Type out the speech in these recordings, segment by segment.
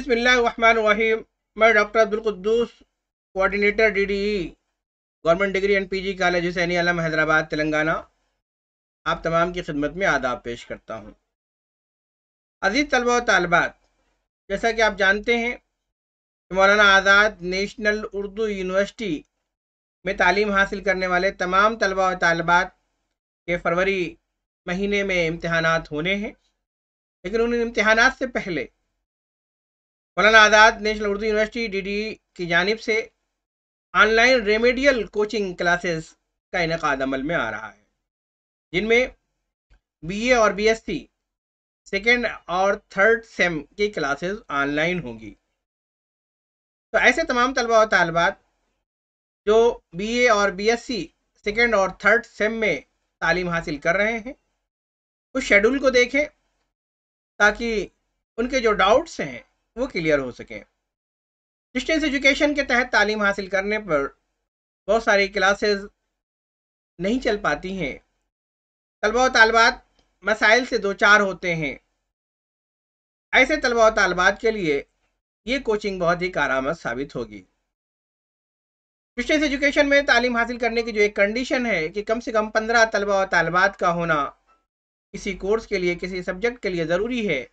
बिस्मिल्लाहिर्रहमानिर्रहीम। मैं doctor Abdul Quddus, coordinator DDE government degree and PG college Hussaini Alam Hyderabad Telangana, आप तमाम की खिदमत में आदाब पेश करता हूँ। अजीज़ तलबा व तालिबात, जैसा कि आप जानते हैं कि मौलाना आज़ाद नेशनल उर्दू यूनिवर्सिटी में तालीम हासिल करने वाले तमाम तलबा व तालिबात के फरवरी महीने में इम्तहानात होने हैं, लेकिन उन इम्तहानात से पहले मौलाना Azad national Urdu university DDE की जानिब से ऑनलाइन रेमेडियल कोचिंग क्लासेस का इनेकाद अमल में आ रहा है, जिनमें बीए और बीएससी सेकेंड और थर्ड सेम की क्लासेस ऑनलाइन होंगी। तो ऐसे तमाम तलबा और तालिबात जो बीए और बीएससी सेकेंड और थर्ड सेम में तालीम हासिल कर रहे हैं, उस शेड्यूल को देखें ताकि उनके जो डाउट्स हैं वो क्लियर हो सकें। डिस्टेंस एजुकेशन के तहत तालीम हासिल करने पर बहुत सारी क्लासेस नहीं चल पाती हैं, तलबा व तालिबात मसाइल से दो चार होते हैं। ऐसे तलबा व तालिबात के लिए ये कोचिंग बहुत ही कारआमद साबित होगी। डिस्टेंस एजुकेशन में तालीम हासिल करने की जो एक कंडीशन है कि कम से कम 15 तलबा व तालिबात का होना किसी कोर्स के लिए, किसी सब्जेक्ट के लिए ज़रूरी है,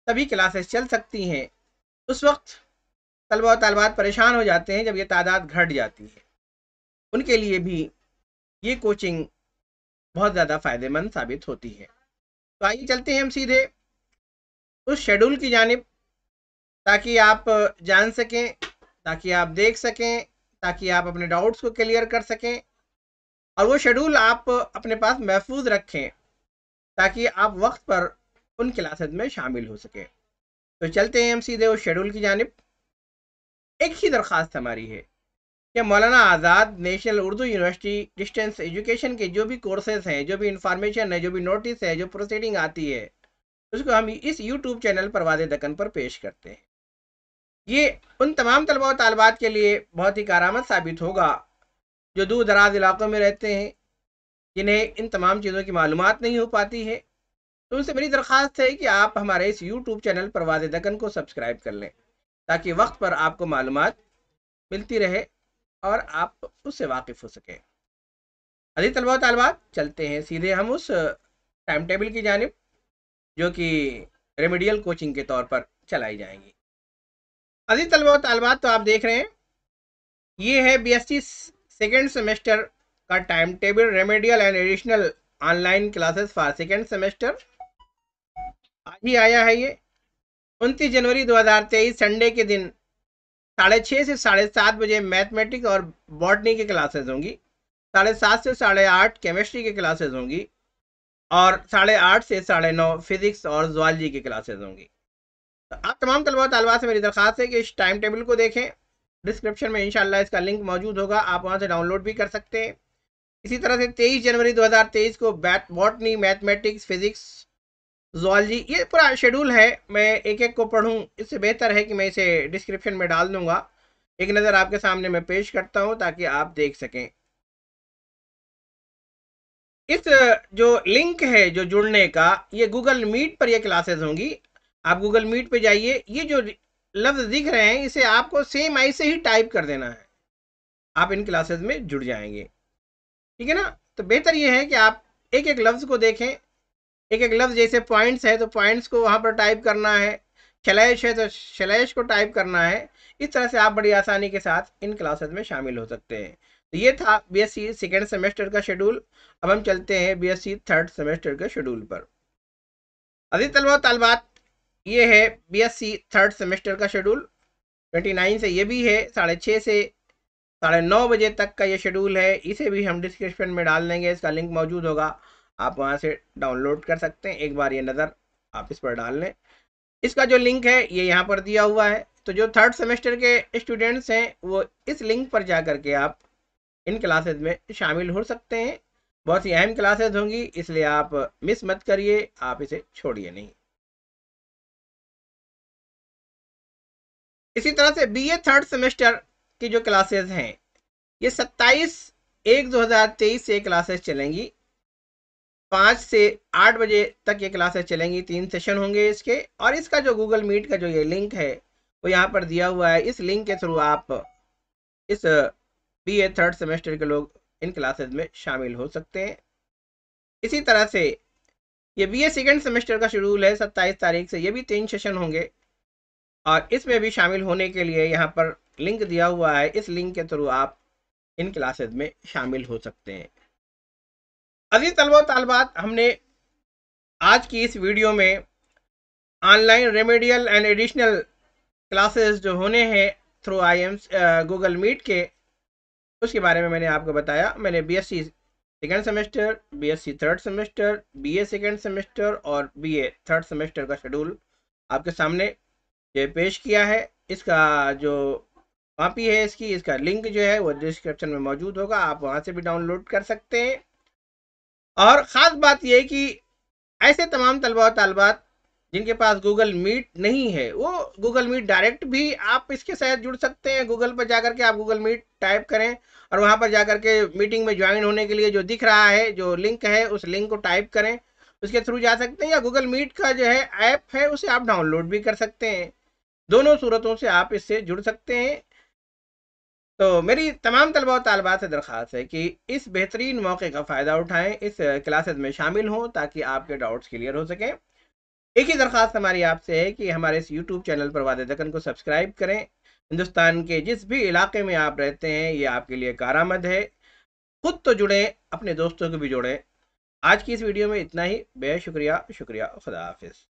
तभी क्लासेस चल सकती हैं। उस वक्त तलबा व तालिबात परेशान हो जाते हैं जब ये तादाद घट जाती है। उनके लिए भी ये कोचिंग बहुत ज़्यादा फ़ायदेमंद साबित होती है। तो आइए चलते हैं हम सीधे उस शेड्यूल की जानिब, ताकि आप जान सकें, ताकि आप देख सकें, ताकि आप अपने डाउट्स को क्लियर कर सकें, और वो शेड्यूल आप अपने पास महफूज रखें ताकि आप वक्त पर उन क्लासेस में शामिल हो सकें। तो चलते हैं हम सीधे उस शेड्यूल की जानिब। एक ही दरख्वास्त हमारी है कि Maulana Azad national Urdu university distance education के जो भी कोर्सेज हैं, जो भी इंफॉर्मेशन है, जो भी नोटिस है, जो प्रोसीडिंग आती है, उसको हम इस यूट्यूब चैनल परवाज़ दक्कन पर पेश करते हैं। ये उन तमाम तलबा व तालिबात के लिए बहुत ही कारआमद साबित होगा जो दूर दराज इलाकों में रहते हैं, जिन्हें इन तमाम चीज़ों की मालूमात नहीं हो पाती है। तो उनसे मेरी दरख्वास्त है कि आप हमारे इस यूट्यूब चैनल परवाज़ दक्कन को सब्सक्राइब कर लें, ताकि वक्त पर आपको मालूमात मिलती रहे और आप उससे वाकिफ़ हो सकें। अजीज़ तलबा व तालिबात, चलते हैं सीधे हम उस टाइम टेबल की जानिब जो कि रेमेडियल कोचिंग के तौर पर चलाई जाएंगी। अजीज़ तलबा व तालिबात, तो आप देख रहे हैं ये है बीएससी सेकेंड सेमेस्टर का time table, remedial and additional online classes for second semester. आज ही आया है ये 29 जनवरी 2023 संडे के दिन 6:30 से 7:30 बजे मैथमेटिक्स और बॉटनी की क्लासेस होंगी, 7:30 से 8:30 केमिस्ट्री की क्लासेस होंगी, और 8:30 से 9:30 फिजिक्स और ज़ुआलजी की क्लासेस होंगी। तो आप तमाम तलबा तालिबात से मेरी दरख्वास्त है कि इस टाइम टेबल को देखें। डिस्क्रिप्शन में इंशाल्लाह इसका लिंक मौजूद होगा, आप वहाँ से डाउनलोड भी कर सकते हैं। इसी तरह से 23 जनवरी 2023 को बॉटनी, मैथमेटिक्स, फिजिक्स, ज़ुआलजी, ये पूरा शेड्यूल है। मैं एक एक को पढ़ूँ इससे बेहतर है कि मैं इसे डिस्क्रिप्शन में डाल दूँगा। एक नज़र आपके सामने मैं पेश करता हूँ ताकि आप देख सकें। इस जो लिंक है जो जुड़ने का, ये गूगल मीट पर ये क्लासेस होंगी। आप गूगल मीट पे जाइए, ये जो लफ्ज़ दिख रहे हैं इसे आपको सेम ऐसे ही टाइप कर देना है, आप इन क्लासेस में जुड़ जाएंगे। ठीक है ना? तो बेहतर ये है कि आप एक एक लफ्ज़ को देखें। एक एक लफ्ज़, जैसे पॉइंट्स है तो पॉइंट्स को वहाँ पर टाइप करना है, शलैश है तो शलैश को टाइप करना है। इस तरह से आप बड़ी आसानी के साथ इन क्लासेस में शामिल हो सकते हैं। तो ये था बीएससी सेकेंड सेमेस्टर का शेड्यूल। अब हम चलते हैं बीएससी थर्ड सेमेस्टर के शेड्यूल पर। अजीज़ तलबा तालिबात, ये है बीएससी थर्ड सेमेस्टर का शेड्यूल। 29 से ये भी है, 6:30 से 9:30 बजे तक का ये शेड्यूल है। इसे भी हम डिस्क्रिप्शन में डाल देंगे, इसका लिंक मौजूद होगा, आप वहाँ से डाउनलोड कर सकते हैं। एक बार ये नज़र आप इस पर डाल लें। इसका जो लिंक है ये यहाँ पर दिया हुआ है। तो जो थर्ड सेमेस्टर के स्टूडेंट्स हैं वो इस लिंक पर जा कर के आप इन क्लासेस में शामिल हो सकते हैं। बहुत ही अहम क्लासेस होंगी, इसलिए आप मिस मत करिए, आप इसे छोड़िए नहीं। इसी तरह से बीए थर्ड सेमेस्टर की जो क्लासेस हैं ये 27/1/2023 से क्लासेस चलेंगी। 5 से 8 बजे तक ये क्लासेस चलेंगी, 3 सेशन होंगे इसके। और इसका जो गूगल मीट का जो ये लिंक है वो यहाँ पर दिया हुआ है। इस लिंक के थ्रू आप इस BA थर्ड सेमेस्टर के लोग इन क्लासेस में शामिल हो सकते हैं। इसी तरह से ये BA सेकेंड सेमेस्टर का शेड्यूल है 27 तारीख से, ये भी 3 सेशन होंगे और इसमें भी शामिल होने के लिए यहाँ पर लिंक दिया हुआ है। इस लिंक के थ्रू आप इन क्लासेस में शामिल हो सकते हैं। अजीज तलबा तालबात, हमने आज की इस वीडियो में online remedial and additional classes जो होने हैं थ्रू IIMS गूगल मीट के, उसके बारे में मैंने आपको बताया। मैंने BSc second semester, BSc third semester, BA second semester और BA थर्ड सेमेस्टर का शेड्यूल आपके सामने ये पेश किया है। इसका जो कॉपी है इसका लिंक जो है वो डिस्क्रिप्शन में मौजूद होगा, आप वहाँ से भी डाउनलोड कर सकते हैं। और ख़ास बात यह कि ऐसे तमाम तलबा और तालबात जिनके पास गूगल मीट नहीं है, वो गूगल मीट डायरेक्ट भी आप इसके साथ जुड़ सकते हैं। गूगल पर जाकर के आप गूगल मीट टाइप करें और वहाँ पर जाकर के मीटिंग में ज्वाइन होने के लिए जो दिख रहा है, जो लिंक है, उस लिंक को टाइप करें, उसके थ्रू जा सकते हैं। या गूगल मीट का जो है ऐप है उसे आप डाउनलोड भी कर सकते हैं। दोनों सूरतों से आप इससे जुड़ सकते हैं। तो मेरी तमाम तलबा और तालबात से दरख्वास्त है कि इस बेहतरीन मौके का फ़ायदा उठाएं, इस क्लासेस में शामिल हों ताकि आपके डाउट्स क्लियर हो सकें। एक ही दरख्वास्त हमारी आपसे है कि हमारे इस YouTube चैनल पर वादे दकन को सब्सक्राइब करें। हिंदुस्तान के जिस भी इलाके में आप रहते हैं ये आपके लिए कारआमद है। खुद तो जुड़ें, अपने दोस्तों को भी जोड़ें। आज की इस वीडियो में इतना ही। बेशुक्रिया, शुक्रिया, खुदा हाफिज़।